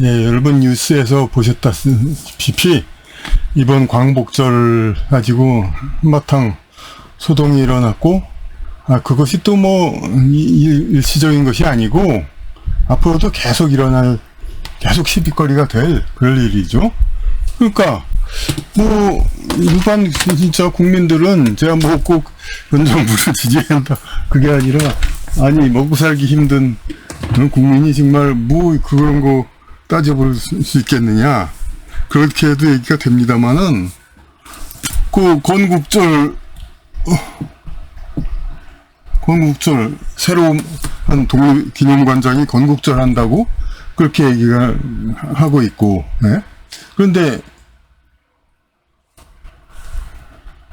예, 여러분 뉴스에서 보셨다시피 이번 광복절 가지고 한바탕 소동이 일어났고, 그것이 또 뭐 일시적인 것이 아니고 앞으로도 계속 시비거리가 될 그럴 일이죠. 그러니까 뭐 일반 진짜 국민들은 제가 뭐 꼭 현 정부를 지지한다 그게 아니라, 아니 먹고 살기 힘든 국민이 정말 뭐 그런 거 따져볼 수 있겠느냐, 그렇게 해도 얘기가 됩니다만은, 그 건국절 새로 한 독립기념관장이 건국절 한다고 그렇게 얘기가 하고 있고, 네? 그런데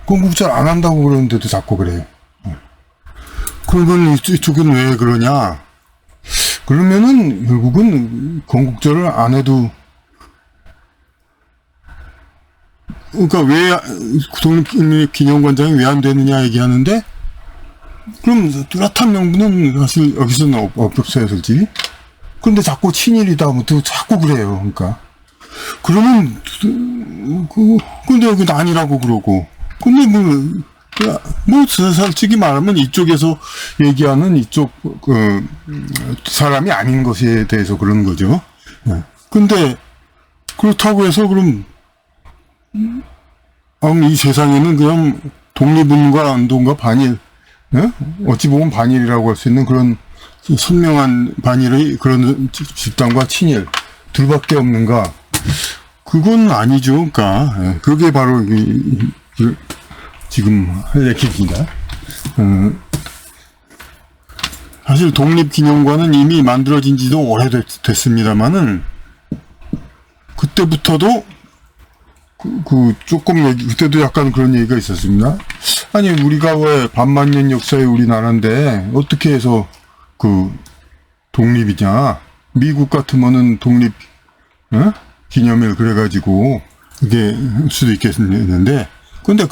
건국절 안 한다고 그러는데도 자꾸 그래요. 그러면 이쪽은 왜 그러냐? 그러면은 결국은 건국절을 안 해도, 그러니까 왜 독립기념관장이 왜 안 되느냐 얘기하는데, 그럼 뚜렷한 명분은 사실 여기서는 없어요, 솔직히. 그런데 자꾸 친일이다, 뭐 또 자꾸 그래요. 그러니까 그러면 근데 여기 아니라고 그러고, 근데 뭐 솔직히 말하면 이쪽에서 얘기하는 이쪽 사람이 아닌 것에 대해서 그런 거죠. 근데 그렇다고 해서 그럼 이 세상에는 그냥 독립운동가 운동과 반일, 어찌 보면 반일이라고 할 수 있는 그런 선명한 반일의 그런 집단과 친일 둘밖에 없는가? 그건 아니죠. 그러니까 그게 바로 지금 할 얘기입니다. 사실 독립기념관은 이미 만들어진 지도 오래됐습니다만은, 그때부터도 그때도 약간 그런 얘기가 있었습니다. 아니, 우리가 왜 반만년 역사의 우리나라인데 어떻게 해서 독립이냐? 미국 같으면은 독립 기념일 그래가지고 그게 할 수도 있겠는데, 근데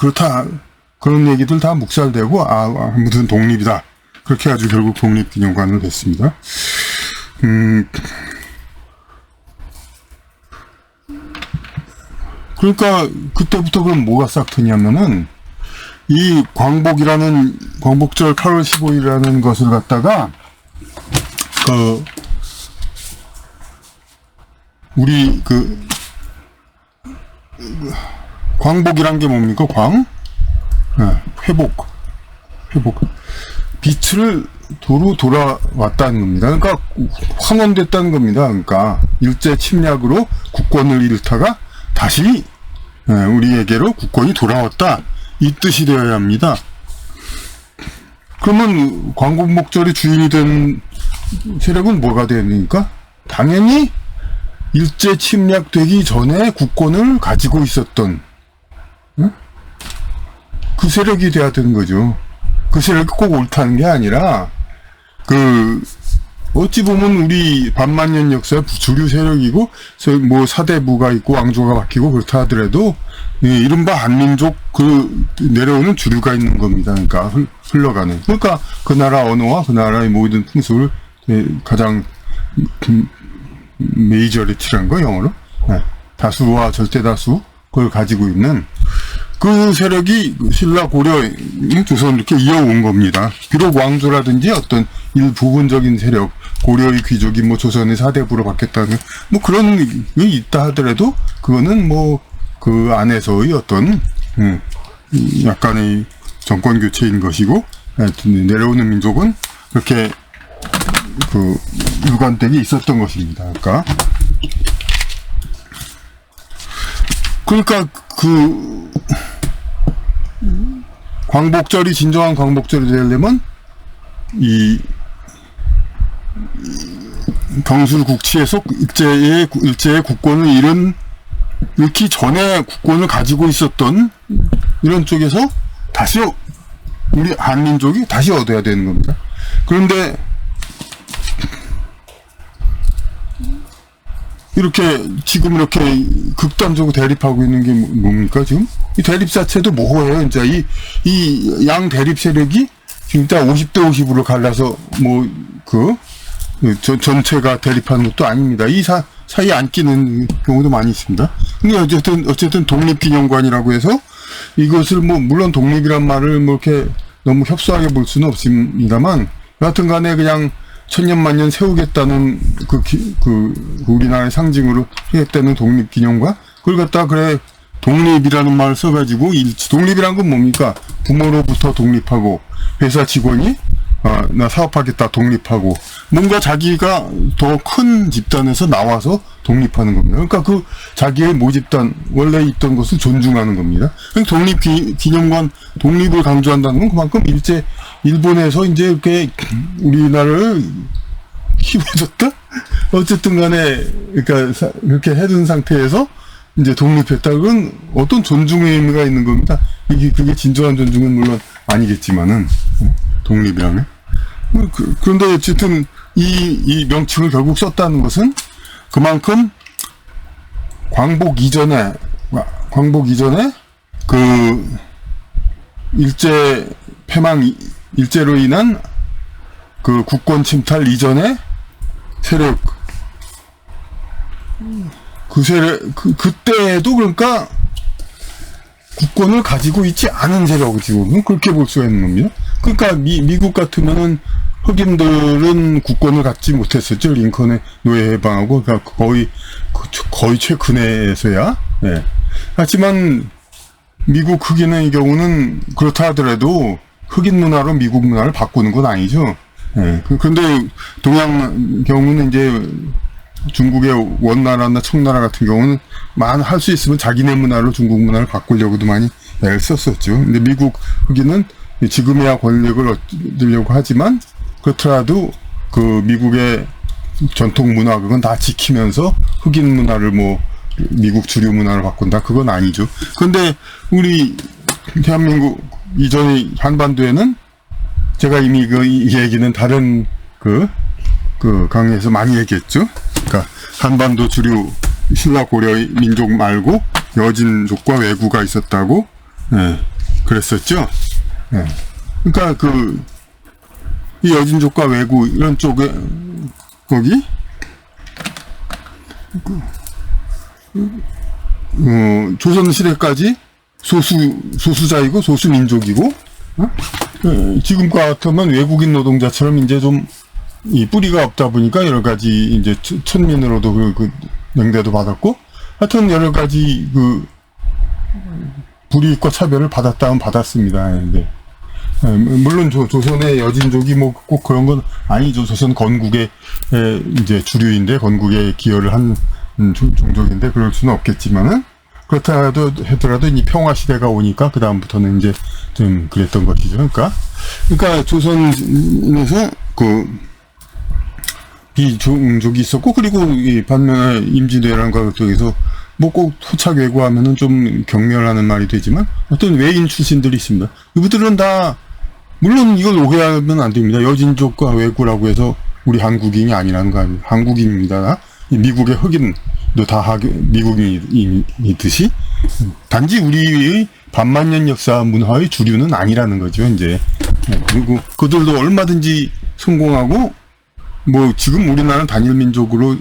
그런 얘기들 다 묵살되고, 무슨 독립이다 그렇게 해가지고 결국 독립기념관을 됐습니다. 그러니까 그때부터 그럼 뭐가 싹 트냐면은, 이 광복절 8월 15일이라는 것을 갖다가 우리 광복이란 게 뭡니까? 회복. 빛을 도로 돌아왔다는 겁니다. 그러니까 환원됐다는 겁니다. 그러니까 일제 침략으로 국권을 잃다가 다시 우리에게로 국권이 돌아왔다, 이 뜻이 되어야 합니다. 그러면 광복절의 주인이 된 세력은 뭐가 됩니까? 당연히 일제 침략되기 전에 국권을 가지고 있었던 그 세력이 돼야 되는 거죠. 그 세력이 꼭 옳다는 게 아니라, 어찌 보면 우리 반만년 역사의 주류 세력이고, 뭐 사대부가 있고 왕조가 바뀌고 그렇다 하더라도, 이른바 한민족 내려오는 주류가 있는 겁니다. 그러니까 흘러가는. 그러니까 그 나라 언어와 그 나라의 모든 풍습을 가장 메이저리티란 거, 영어로 다수와 절대다수 그걸 가지고 있는 그 세력이 신라 고려 조선 이렇게 이어온 겁니다. 비록 왕조라든지 어떤 일부분적인 세력, 고려의 귀족이 뭐 조선의 사대부로 바뀌었다는 뭐 그런 게 있다 하더라도, 그거는 뭐 그 안에서의 어떤 약간의 정권 교체인 것이고, 내려오는 민족은 그렇게 일관되게 있었던 것입니다. 그러니까 광복절이 진정한 광복절이 되려면 이 경술국치에서 일제의 국권을 잃기 전에 국권을 가지고 있었던 이런 쪽에서 다시 우리 한민족이 다시 얻어야 되는 겁니다. 그런데 지금 이렇게 극단적으로 대립하고 있는 게 뭡니까, 지금? 이 대립 자체도 모호해요. 이제 이 양 대립 세력이 진짜 50대 50으로 갈라서 전체가 대립하는 것도 아닙니다. 이 사이에 안 끼는 경우도 많이 있습니다. 근데 어쨌든 독립기념관이라고 해서 이것을 물론 독립이란 말을 이렇게 너무 협소하게 볼 수는 없습니다만, 여하튼 간에 그냥 천년만년 세우겠다는 우리나라의 상징으로 하겠다는 독립기념관, 그걸 갖다 그래, 독립이라는 말을 써가지고, 독립이란 건 뭡니까? 부모로부터 독립하고, 회사 직원이, 나 사업하겠다 독립하고, 뭔가 자기가 더 큰 집단에서 나와서 독립하는 겁니다. 그러니까 자기의 모집단, 원래 있던 것을 존중하는 겁니다. 독립기념관, 독립을 강조한다는 건 그만큼 일본에서 이제 이렇게 우리나라를 키워줬다? 어쨌든 간에, 그러니까, 그렇게 해둔 상태에서 이제 독립했다. 그건 어떤 존중의 의미가 있는 겁니다. 그게 진정한 존중은 물론 아니겠지만은, 독립이라면. 그런데 어쨌든 이 명칭을 결국 썼다는 것은 그만큼 광복 이전에 일제 패망 일제로 인한 국권 침탈 이전의 세력, 그때에도 그러니까 국권을 가지고 있지 않은 세력이고, 그렇게 볼 수가 있는 겁니다. 그러니까 미국 같으면은 흑인들은 국권을 갖지 못했었죠. 링컨의 노예 해방하고, 그러니까 거의 최근에서야. 예. 하지만 미국 흑인의 경우는 그렇다 하더라도 흑인 문화로 미국 문화를 바꾸는 건 아니죠. 예. 그런데 동양 경우는 이제 중국의 원나라나 청나라 같은 경우는 할 수 있으면 자기네 문화로 중국 문화를 바꾸려고도 많이 애를 썼었죠. 근데 미국 흑인은 지금이야 권력을 얻으려고 하지만, 그렇더라도 미국의 전통 문화 그건 다 지키면서 흑인 문화를 미국 주류 문화를 바꾼다, 그건 아니죠. 그런데 우리 대한민국 이전의 한반도에는 제가 이미 이 얘기는 다른 강의에서 많이 얘기했죠. 그러니까 한반도 주류 신라 고려 민족 말고 여진족과 왜구가 있었다고, 예, 그랬었죠. 예. 그러니까 이 여진족과 왜구 이런 쪽에 거기 조선 시대까지 소수자이고 소수민족이고, 지금과 같으면 외국인 노동자처럼 이제 좀 이 뿌리가 없다 보니까 여러 가지 이제 천민으로도 명대도 받았고, 하여튼 여러 가지 불이익과 차별을 받았다면 받았습니다. 근데 물론 조선의 여진족이 꼭 그런 건 아니죠. 조선 건국의 이제 주류인데, 건국에 기여를 한 종족인데 그럴 수는 없겠지만은, 그렇다 하더라도 이 평화 시대가 오니까 그 다음부터는 이제 좀 그랬던 것이죠. 그러니까 조선에서 비종족이 있었고, 그리고 이 반면에 임진왜란과 쪽에서 꼭 토착 왜구하면은 좀 경멸하는 말이 되지만 어떤 외인 출신들이 있습니다. 이분들은 다 물론 이걸 오해하면 안 됩니다. 여진족과 왜구라고 해서 우리 한국인이 아니라는 거 아니에요. 한국인입니다. 미국의 흑인도 다 미국인이듯이 단지 우리의 반만년 역사 문화의 주류는 아니라는 거죠. 이제 그리고 그들도 얼마든지 성공하고, 지금 우리나라는 단일 민족으로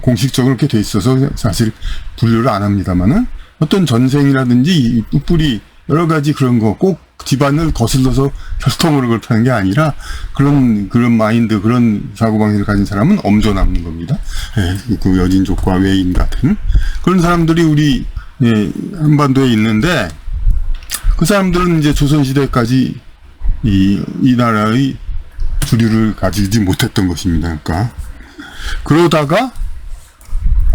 공식적으로 이렇게 돼 있어서 사실 분류를 안 합니다만은, 어떤 전생이라든지 뿌리 여러 가지 그런 거 꼭 집안을 거슬러서 혈통으로 그렇다는 게 아니라 그런 마인드, 그런 사고방식을 가진 사람은 엄조 남는 겁니다. 예, 여진족과 외인 같은 그런 사람들이 우리 한반도에 있는데, 그 사람들은 이제 조선시대까지 이 나라의 주류를 가지지 못했던 것입니다. 그러다가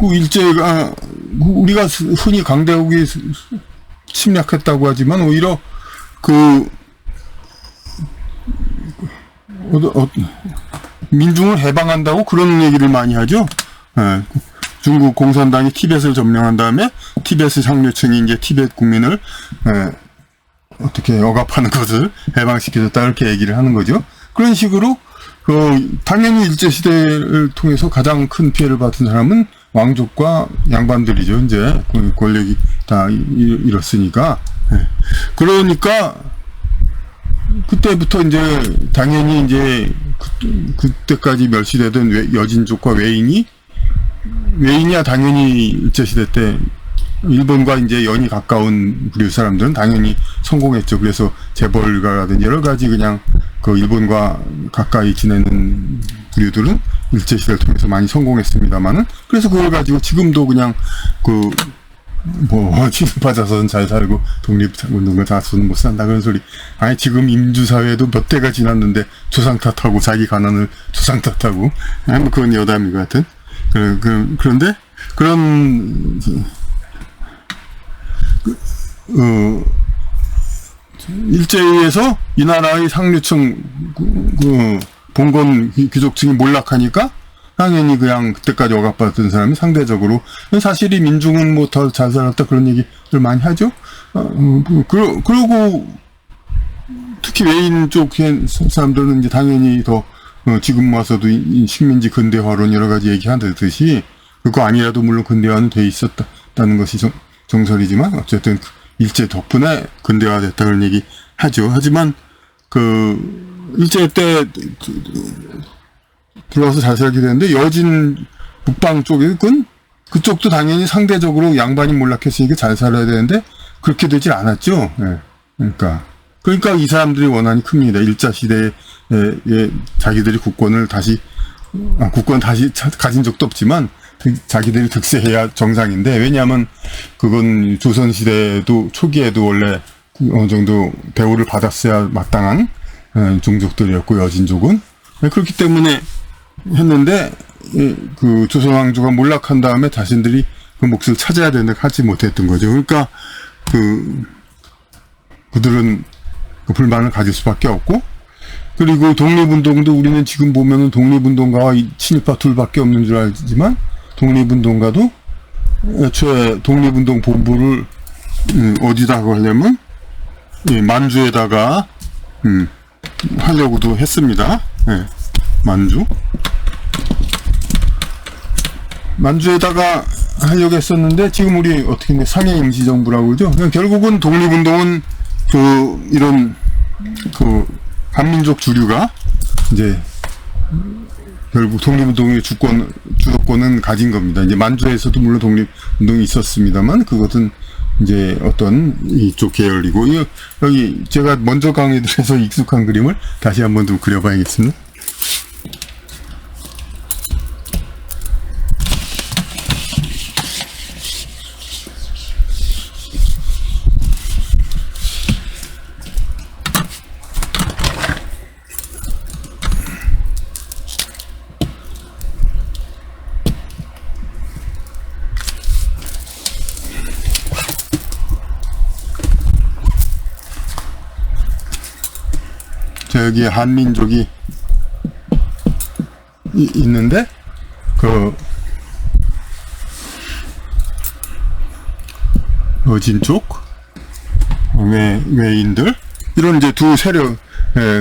일제가 우리가 흔히 강대국이 침략했다고 하지만 오히려 민중을 해방한다고 그런 얘기를 많이 하죠. 중국 공산당이 티벳을 점령한 다음에 티벳의 상류층이 이제 티벳 국민을 어떻게 억압하는 것을 해방시켜줬다, 이렇게 얘기를 하는 거죠. 그런 식으로 당연히 일제시대를 통해서 가장 큰 피해를 받은 사람은 왕족과 양반들이죠. 이제 권력이 다 잃었으니까. 그러니까 그때부터 이제 당연히 이제 그때까지 멸시되던 여진족과 외인이야 당연히 일제시대 때 일본과 이제 연이 가까운 부류 사람들은 당연히 성공했죠. 그래서 재벌가라든지 여러 가지 그냥 그 일본과 가까이 지내는 부류들은 일제시대를 통해서 많이 성공했습니다만은, 그래서 그걸 가지고 지금도 그냥 취급받아서는 잘 살고 독립운동가 자서는 못 산다 그런 소리. 아니 지금 임주사회도 몇 대가 지났는데 조상 탓하고 자기 가난을 조상 탓하고, 아니 그건 여담이 같은. 그런데 그런 일제에서 이 나라의 상류층 봉건 귀족층이 몰락하니까 당연히 그냥 그때까지 억압받던 사람이 상대적으로, 사실이 민중은 뭐 더 잘 살았다 그런 얘기를 많이 하죠. 그러고 특히 외인 쪽 사람들은 이제 당연히 더 지금 와서도 식민지 근대화론 여러 가지 얘기하듯이 그거 아니라도 물론 근대화는 돼 있었다는 것이 정설이지만 어쨌든 일제 덕분에 근대화됐다 그런 얘기 하죠. 하지만 일제 때 들어와서 잘 살게 되는데 여진 북방 쪽은 그쪽도 당연히 상대적으로 양반이 몰락했으니까 잘 살아야 되는데 그렇게 되질 않았죠. 네. 그러니까 이 사람들이 원한이 큽니다. 일자 시대에 자기들이 국권 다시 가진 적도 없지만 자기들이 득세해야 정상인데, 왜냐하면 그건 조선시대도 초기에도 원래 어느 정도 대우를 받았어야 마땅한 종족들이었고 여진족은 그렇기 때문에 했는데, 그 조선왕조가 몰락한 다음에 자신들이 그 몫을 찾아야 되는데 하지 못했던 거죠. 그러니까 그들은 그 불만을 가질 수밖에 없고, 그리고 독립운동도 우리는 지금 보면은 독립운동가와 친일파 둘밖에 없는 줄 알지만 독립운동가도 애초에 독립운동 본부를 어디다가 하려면 만주에다가 하려고도 했습니다. 네, 만주에다가 하려고 했었는데 지금 우리 어떻게 했냐, 상해 임시정부라고 그러죠. 그냥 결국은 독립운동은 이런 한민족 주류가 이제 결국 독립운동의 주도권은 가진 겁니다. 이제 만주에서도 물론 독립운동이 있었습니다만 그것은 이제 어떤 이쪽 계열이고, 여기 제가 먼저 강의들에서 익숙한 그림을 다시 한번 좀 그려봐야겠습니다. 여기 한민족이 있는데 여진족, 외인들 이런 이제 두 세력,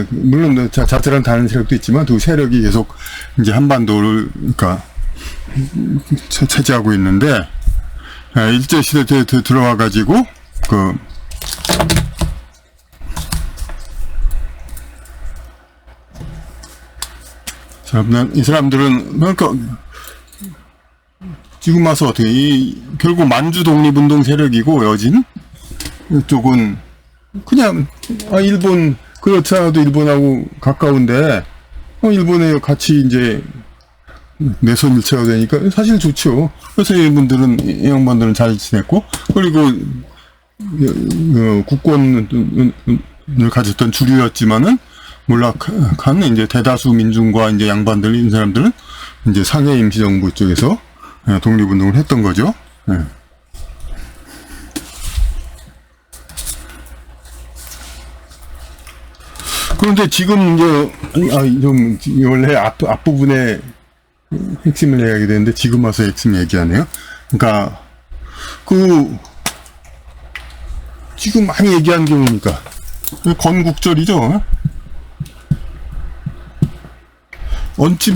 물론 자잘한 다른 세력도 있지만 두 세력이 계속 이제 한반도를 차지하고 있는데, 일제 시대 때 들어와 가지고 이 사람들은 그러니까 지금 와서 어떻게 결국 만주 독립운동 세력이고, 여진 이쪽은 그냥 일본, 그렇지 않아도 일본하고 가까운데 일본에 같이 이제 내선 일체가 되니까 사실 좋죠. 그래서 일본들은, 양반들은 잘 지냈고, 그리고 국권을 가졌던 주류였지만은 몰락한 이제 대다수 민중과 이제 양반들, 이 사람들은 이제 상해 임시정부 쪽에서 독립운동을 했던 거죠. 그런데 지금 이제 원래 앞부분에 핵심을 얘기하게 되는데 지금 와서 핵심 얘기하네요. 그러니까 지금 많이 얘기하는 게 뭡니까? 건국절이죠. 언제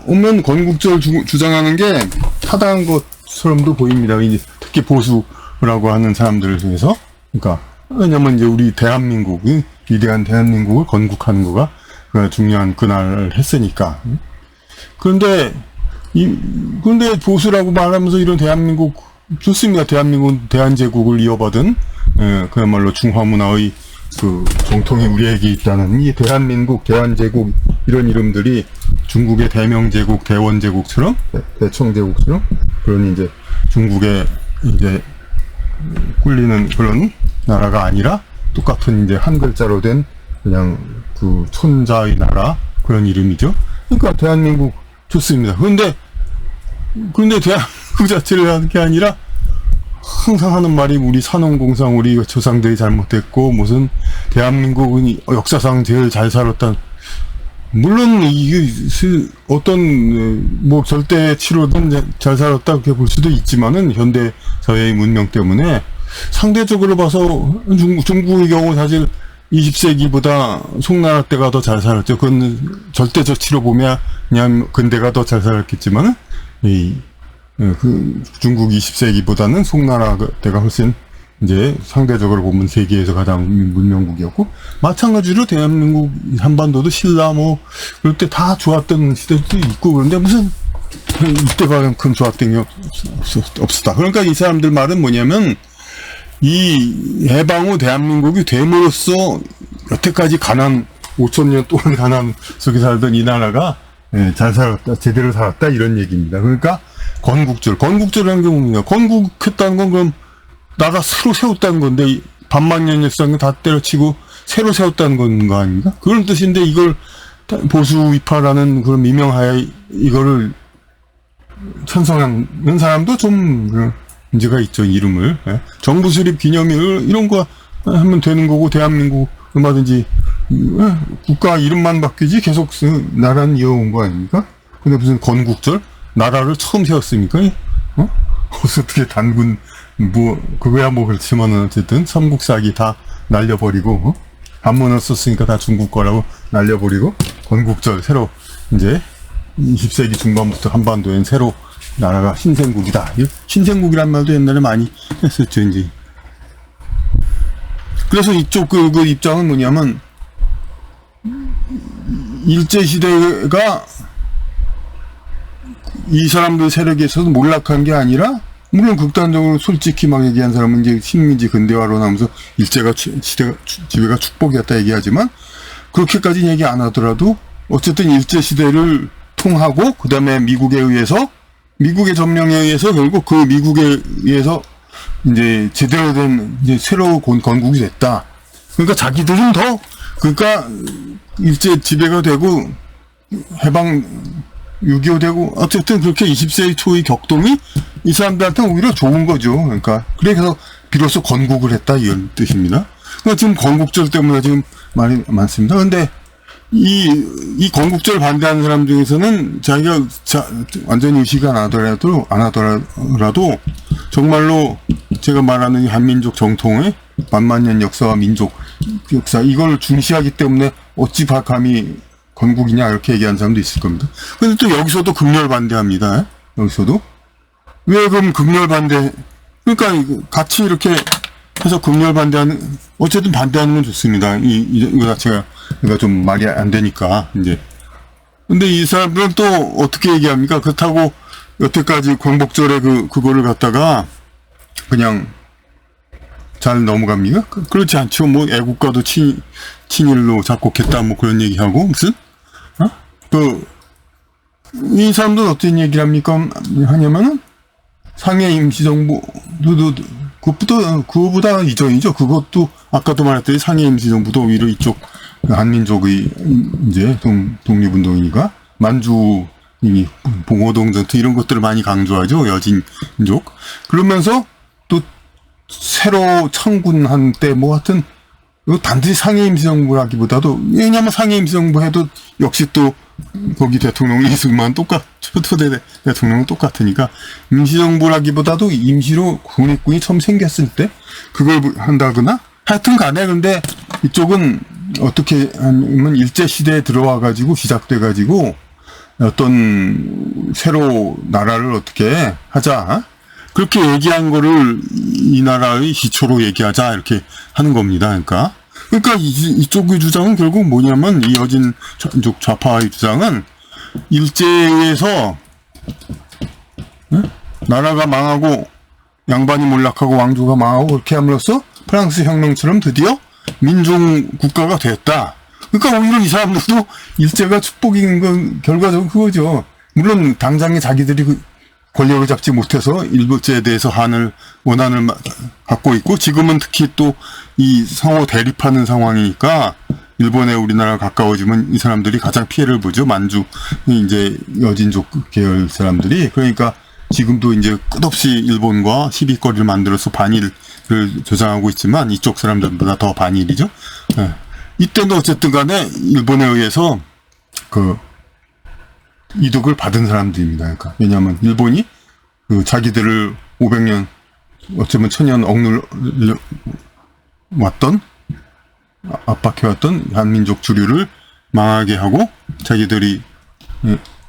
보면 건국절 주장하는 게 타당한 것처럼도 보입니다. 특히 보수라고 하는 사람들을 중에서. 그러니까 왜냐면 이제 우리 대한민국, 위대한 대한민국을 건국하는 거가 중요한 그날 했으니까. 그런데 근데 보수라고 말하면서 이런 대한민국 좋습니다. 대한민국 대한제국을 이어받은 그야말로 중화문화의 그 정통이 우리에게 있다는 이 대한민국, 대한제국 이런 이름들이 중국의 대명제국, 대원제국처럼 대청제국처럼 그런 이제 중국의 이제 꿀리는 그런 나라가 아니라 똑같은 이제 한 글자로 된 그냥 그 천자의 나라 그런 이름이죠. 그러니까 대한민국 좋습니다. 그런데 대한민국 자체를 하는 게 아니라 항상 하는 말이 우리 산업공상 우리 조상들이 잘못했고 무슨 대한민국은 역사상 제일 잘 살았다. 물론 이게 어떤 뭐 절대치로든 잘 살았다 그렇게 볼 수도 있지만은 현대 사회의 문명 때문에 상대적으로 봐서 중국의 경우 사실 20세기보다 송나라 때가 더 잘 살았죠. 그건 절대적치로 보면 그냥 근대가 더 잘 살았겠지만은 그 중국 20세기보다는 송나라 때가 훨씬 이제 상대적으로 보면 세계에서 가장 문명국이었고 마찬가지로 대한민국 한반도도 신라 뭐 그럴 때 다 좋았던 시대도 있고 그런데 무슨 이때만큼 좋았던 게 없었다. 그러니까 이 사람들 말은 뭐냐면 이 해방 후 대한민국이 됨으로써 여태까지 가난 5,000년 동안 가난 속에 살던 이 나라가 잘 살았다, 제대로 살았다 이런 얘기입니다. 그러니까 건국절이라는 게 뭡니까? 건국했다는 건 그럼 나라 새로 세웠다는 건데 반만년 역사는 다 때려치고 새로 세웠다는 거 아닙니까? 그런 뜻인데 이걸 보수 위파라는 그런 미명하에 이거를 찬성하는 사람도 좀 문제가 있죠. 이름을 정부 수립 기념일 이런 거 하면 되는 거고 대한민국 얼마든지 국가 이름만 바뀌지 계속 나라는 이어온 거 아닙니까? 근데 무슨 건국절 나라를 처음 세웠습니까? 어떻게 단군 그거야 뭐 그렇지만은 어쨌든 삼국사기 다 날려버리고 한문을 썼으니까 다 중국 거라고 날려버리고 건국절 새로 이제 20세기 중반부터 한반도엔 새로 나라가 신생국이다. 신생국이란 말도 옛날에 많이 했었죠, 이제. 그래서 이쪽 그 입장은 뭐냐면, 일제시대가 이 사람들 세력에 있어서 몰락한 게 아니라, 물론 극단적으로 솔직히 막 얘기한 사람은 이제 식민지 근대화로 나오면서 지배가 축복이었다 얘기하지만, 그렇게까지 얘기 안 하더라도, 어쨌든 일제시대를 통하고, 그 다음에 미국의 점령에 의해서 결국 그 미국에 의해서 이제 제대로 된 이제 새로 건국이 됐다. 그러니까 자기들은 그러니까 일제 지배가 되고 해방 6.25 되고 어쨌든 그렇게 20세기 초의 격동이 이 사람들한테는 오히려 좋은 거죠. 그러니까 그래서 비로소 건국을 했다 이런 뜻입니다. 그러니까 지금 건국절 때문에 지금 말이 많습니다. 근데 이 건국절 반대하는 사람 중에서는 자기가 완전히 의식 안 하더라도 정말로 제가 말하는 한민족 정통의 만만년 역사와 민족 역사 이걸 중시하기 때문에 어찌 감히 건국이냐 이렇게 얘기하는 사람도 있을 겁니다. 근데 또 여기서도 극렬 반대합니다. 여기서도 왜 그럼 극렬 반대? 그러니까 같이 이렇게 해서 극렬 반대하는 어쨌든 반대하는 건 좋습니다. 이거 자체가 그러니까 좀 말이 안 되니까 이제. 근데 이 사람들은 또 어떻게 얘기합니까? 그렇다고 여태까지 광복절에 그거를 갖다가 그냥 잘 넘어갑니까? 그렇지 않죠. 뭐 애국가도 친일로 작곡했다 뭐 그런 얘기하고 무슨 이 사람들은 어떤 얘기를 합니까? 하냐면은 상해 임시정부도 그거보다 이전이죠. 그것도 아까도 말했더니 상해 임시정부도 오히려 이쪽 한민족의 이제 독립운동이니까 만주 봉오동 전투 이런 것들을 많이 강조하죠. 여진족. 그러면서 또 새로 창군한 때 뭐 하여튼 반드시 상해 임시정부라기보다도 왜냐면 상해 임시정부 해도 역시 또 거기 대통령이 있으면 초대 대통령은 똑같으니까 임시정부라기보다도 임시로 국립군이 처음 생겼을 때 그걸 한다거나 하여튼 간에 근데 이쪽은 어떻게 하면 일제시대에 들어와가지고 시작돼가지고 어떤 새로 나라를 어떻게 하자 그렇게 얘기한 거를 이 나라의 시초로 얘기하자 이렇게 하는 겁니다. 그러니까 그러니까 이쪽의 주장은 결국 뭐냐면 이 여진족 좌파의 주장은 일제에서 나라가 망하고 양반이 몰락하고 왕조가 망하고 그렇게 함으로써 프랑스 혁명처럼 드디어 민중 국가가 됐다. 그러니까 오히려 이 사람들도 일제가 축복인 건 결과적으로 그거죠. 물론 당장에 자기들이 권력을 잡지 못해서 일제에 대해서 원한을 갖고 있고, 지금은 특히 또 이 상호 대립하는 상황이니까 일본에 우리나라가 가까워지면 이 사람들이 가장 피해를 보죠. 만주 이제 여진족 계열 사람들이. 그러니까 지금도 이제 끝없이 일본과 시비거리를 만들어서 반일을 조장하고 있지만 이쪽 사람들보다 더 반일이죠. 네. 이때도 어쨌든 간에 일본에 의해서 그 이득을 받은 사람들입니다. 그러니까 왜냐하면 일본이 자기들을 500년 어쩌면 1000년 억눌 왔던 압박해왔던 한민족 주류를 망하게 하고 자기들이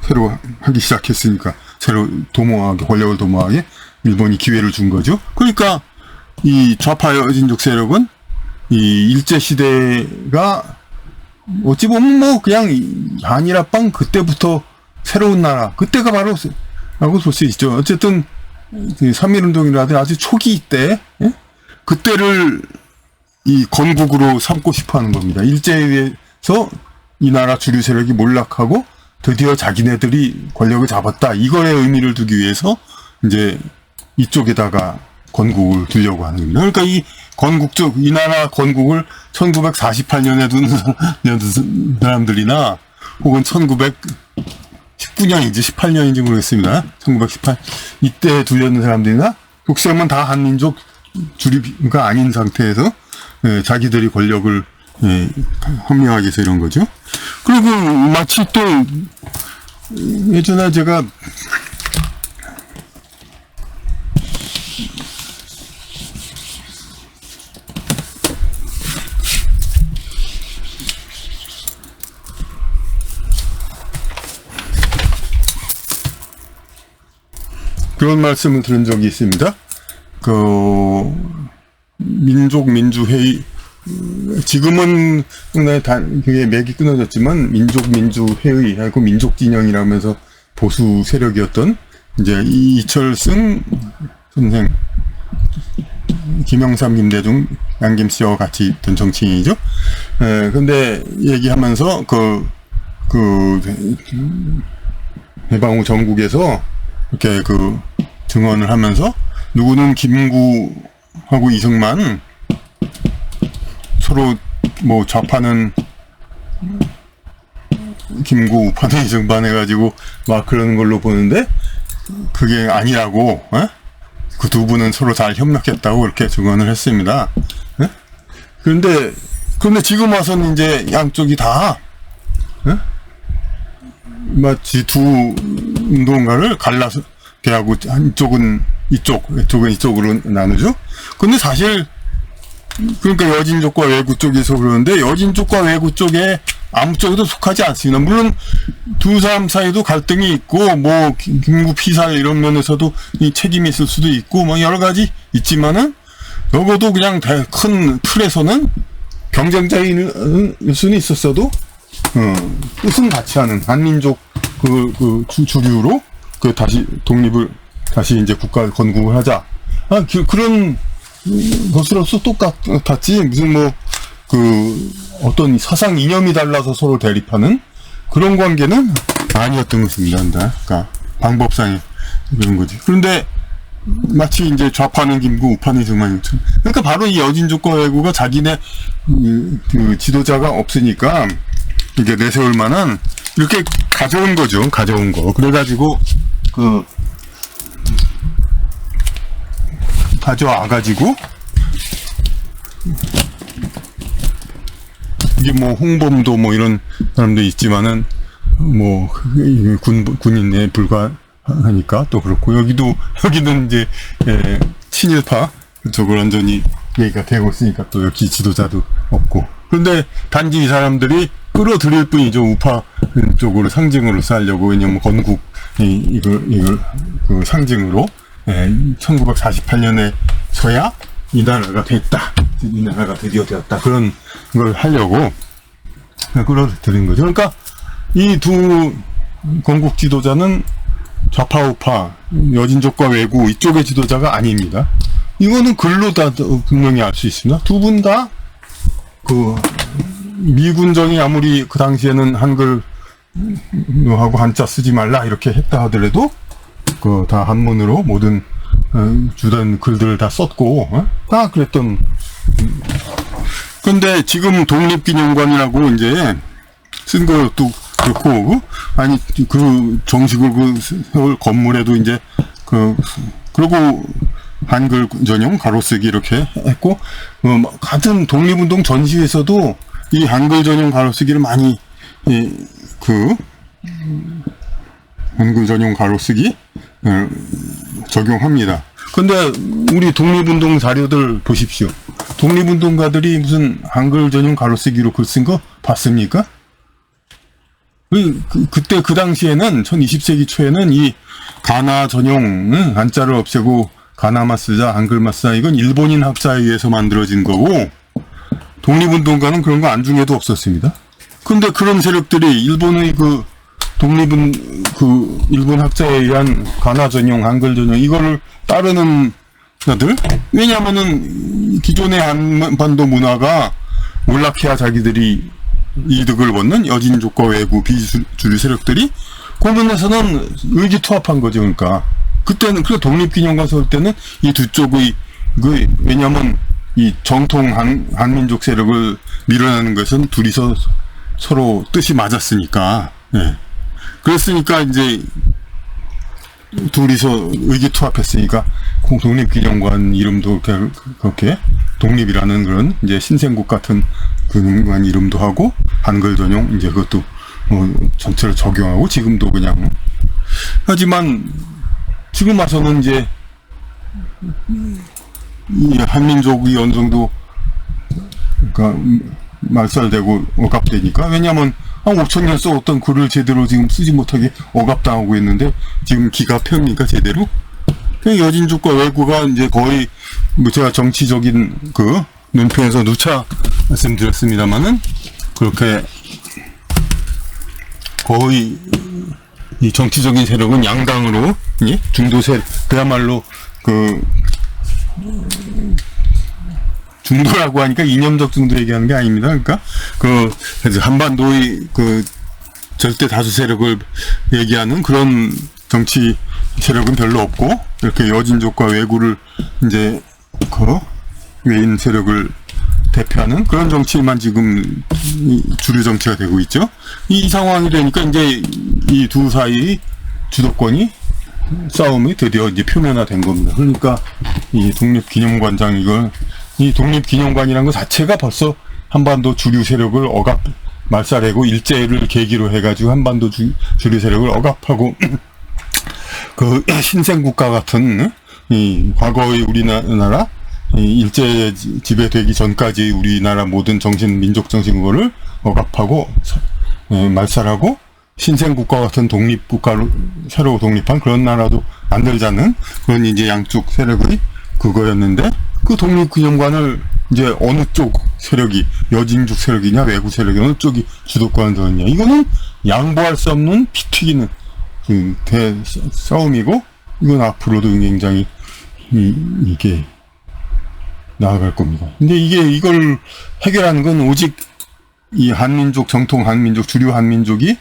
새로 하기 시작했으니까 새로 도모하게, 권력을 도모하게 일본이 기회를 준 거죠. 그러니까 이 좌파 여진족 세력은 이 일제 시대가 어찌 보면 뭐 그냥 한일합방 그때부터 새로운 나라, 그때가 바로 라고 볼 수 있죠. 어쨌든 3.1운동이라든 아주 초기 때 그때를 이 건국으로 삼고 싶어 하는 겁니다. 일제에 의해서 이 나라 주류 세력이 몰락하고 드디어 자기네들이 권력을 잡았다. 이거에 의미를 두기 위해서 이제 이쪽에다가 건국을 두려고 하는 겁니다. 그러니까 이 이 나라 건국을 1948년에 둔 사람들이나 혹은 1919년인지 18년인지 모르겠습니다. 1918 이때 두려는 사람들이나 독세면 다 한민족 주류가 아닌 상태에서 자기들이 권력을 합리화하기 위해서 이런 거죠. 그리고 마치 또 예전에 제가 그런 말씀을 들은 적이 있습니다. 민주회의, 지금은 그게 맥이 끊어졌지만 민주회의, 하고 민족진영이라면서 보수 세력이었던 이제 이철승 선생, 김영삼, 김대중, 양김씨와 같이 있던 정치인이죠. 근데 얘기하면서 해방 후 전국에서 이렇게 증언을 하면서 누구는 김구하고 이승만 서로 뭐 좌파는 김구, 우파는 이승만 해가지고 막 그러는 걸로 보는데 그게 아니라고, 그 두 분은 서로 잘 협력했다고 그렇게 증언을 했습니다. 그런데 지금 와서는 이제 양쪽이 다 마치 두 운동가를 갈라서 하고 한쪽은 이쪽은 이쪽으로 나누죠. 근데 사실 그러니까 여진족과 외구 쪽에서 그러는데 여진족과 외구 쪽에 아무 쪽에도 속하지 않습니다. 물론 두 사람 사이도 갈등이 있고 뭐 김구 피살 이런 면에서도 이 책임이 있을 수도 있고 뭐 여러 가지 있지만은 적어도 그냥 큰 틀에서는 경쟁자일 수는 있었어도 뜻은 같이 하는 한민족 주류로 다시 독립을 다시 이제 국가 건국을 하자. 그런 것으로서 똑같았지 무슨 뭐 어떤 사상 이념이 달라서 서로 대립하는 그런 관계는 아니었던 것입니다. 그러니까 방법상의 그런 거지. 그런데 마치 이제 좌파는 김구, 우파는 이승만. 그러니까 바로 이 여진족과 외구가 자기네 지도자가 없으니까 이게 내세울 만한 이렇게 가져온 거죠. 가져온 거. 그래가지고 가져와가지고 이게 뭐 홍범도 뭐 이런 사람도 있지만은 뭐 군인에 불과하니까 또 그렇고 여기는 이제 친일파 쪽을 완전히 얘기가 되고 있으니까 또 역시 지도자도 없고. 그런데 단지 이 사람들이 끌어들일 뿐이죠. 우파 쪽으로 상징으로 쓰려고. 왜냐면 건국 이걸 상징으로 1948년에 서야 이 나라가 됐다. 이 나라가 드디어 되었다. 그런 걸 하려고 끌어들인 거죠. 그러니까 이 두 건국 지도자는 좌파 우파 여진족과 왜구 이쪽의 지도자가 아닙니다. 이거는 글로 다 분명히 알 수 있습니다. 두 분 다 그 미군정이 아무리 그 당시에는 한글하고 한자 쓰지 말라 이렇게 했다 하더라도 그 다 한문으로 모든 주된 글들을 다 썼고 다 그랬던. 근데 지금 독립기념관이라고 이제 쓴 것도 그렇고 아니 그 정식으로 그 세월 건물에도 이제 그리고 한글 전용 가로쓰기 이렇게 했고 같은 독립운동 전시에서도 이 한글 전용 가로쓰기를 많이 한글 전용 가로쓰기 적용합니다. 근데 우리 독립운동 자료들 보십시오. 독립운동가들이 무슨 한글 전용 가로쓰기로 글 쓴 거 봤습니까? 그때 그 당시에는 20세기 초에는 이 가나 전용 한자를 없애고 가나만 쓰자 한글만 쓰자 이건 일본인 학자에 의해서 만들어진 거고 독립운동가는 그런 거 안중에도 없었습니다. 근데 그런 세력들이 일본의 일본 학자에 의한 가나 전용 한글 전용 이거를 따르는 자들 왜냐하면은 기존의 한반도 문화가 몰락해야 자기들이 이득을 얻는 여진족과 왜구 비주류 세력들이 고민에서는 의기투합한 거죠. 그러니까 그때는 그 독립기념관 세울 때는 이 두 쪽의 왜냐하면 이 정통 한민족 세력을 밀어내는 것은 둘이서 서로 뜻이 맞았으니까. 예. 그랬으니까 이제 둘이서 의기투합했으니까 독립기념관 이름도 그렇게 독립이라는 그런 이제 신생국 같은 기념관 이름도 하고 한글 전용 이제 그것도 전체를 적용하고 지금도 그냥 하지만 지금 와서는 이제 이 한민족이 어느 정도 그러니까 말살되고 억압되니까 왜냐하면 5,000년 써왔던 글을 제대로 지금 쓰지 못하게 억압당하고 있는데 지금 기가 펴니까 제대로 여진족과 왜구가 이제 거의 제가 정치적인 논평에서 누차 말씀드렸습니다만은 그렇게 거의 이 정치적인 세력은 양당으로 중도세 그야말로 중도라고 하니까 이념적 중도 얘기하는 게 아닙니다. 그러니까 그래서 한반도의 절대 다수 세력을 얘기하는 그런 정치 세력은 별로 없고 이렇게 여진족과 왜구를 이제 외인 세력을 대표하는 그런 정치만 지금 주류 정치가 되고 있죠. 이 상황이 되니까 이제 이 두 사이 주도권이 싸움이 드디어 이제 표면화된 겁니다. 그러니까 이 독립기념관장 이 독립기념관이라는 것 자체가 벌써 한반도 주류 세력을 말살하고 일제를 계기로 해가지고 한반도 주류 세력을 억압하고 신생국가 같은 이 과거의 우리나라 일제 지배되기 전까지 우리나라 모든 민족 정신거를 억압하고 말살하고 신생국가 같은 독립국가로 새로 독립한 그런 나라도 만들자는 그런 이제 양쪽 세력의 그거였는데 그 독립기념관을 이제 어느 쪽 세력이 여진족 세력이냐 왜구 세력이 어느 쪽이 주도권을 들었냐 이거는 양보할 수 없는 피 튀기는 싸움이고 이건 앞으로도 굉장히 이게 나아갈 겁니다. 근데 이걸 해결하는 건 오직 이 한민족 정통 한민족 주류 한민족이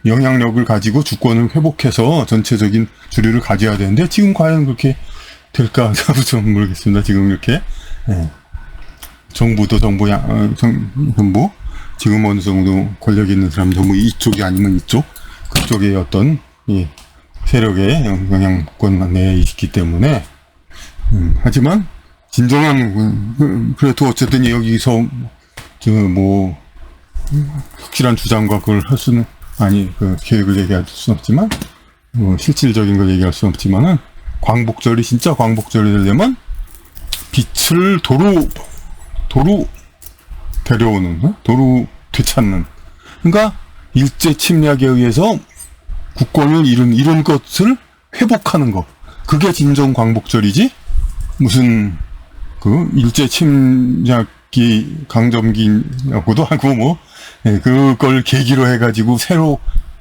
영향력을 가지고 주권을 회복해서 전체적인 주류를 가져야 되는데 지금 과연 그렇게 될까 좀 모르겠습니다. 지금 이렇게 정부 지금 어느 정도 권력 있는 사람 전부 이쪽이 아니면 이쪽 그쪽의 어떤 세력의 영향권 내에 있기 때문에 하지만 진정한 그래도 어쨌든 여기서 확실한 주장과 그걸 할 수는 계획을 얘기할 수는 없지만 실질적인 걸 얘기할 수는 없지만은 광복절이 진짜 광복절이 되려면 빛을 도로 데려오는 도로 되찾는 그러니까 일제 침략에 의해서 국권을 잃은 것을 회복하는 것 그게 진정 광복절이지 무슨 그 일제 침략기 강점기하고도 하고 뭐 그걸 계기로 해가지고 새로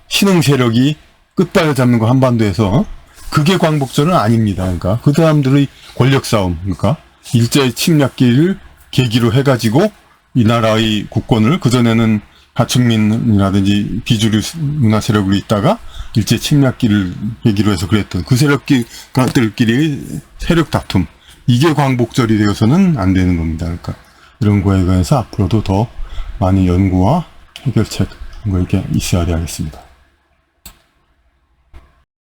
신흥 세력이 끝발을 잡는 거 한반도에서 그게 광복절은 아닙니다. 그러니까 그 사람들의 권력 싸움, 그러니까 일제 침략기를 계기로 해가지고 이 나라의 국권을 그전에는 하층민이라든지 비주류 문화 세력으로 있다가 일제 침략기를 계기로 해서 그랬던 그 세력들끼리 세력 다툼, 이게 광복절이 되어서는 안 되는 겁니다. 그러니까 이런 거에 관해서 앞으로도 더 많이 연구와 해결책 이렇게 있어야 되겠습니다.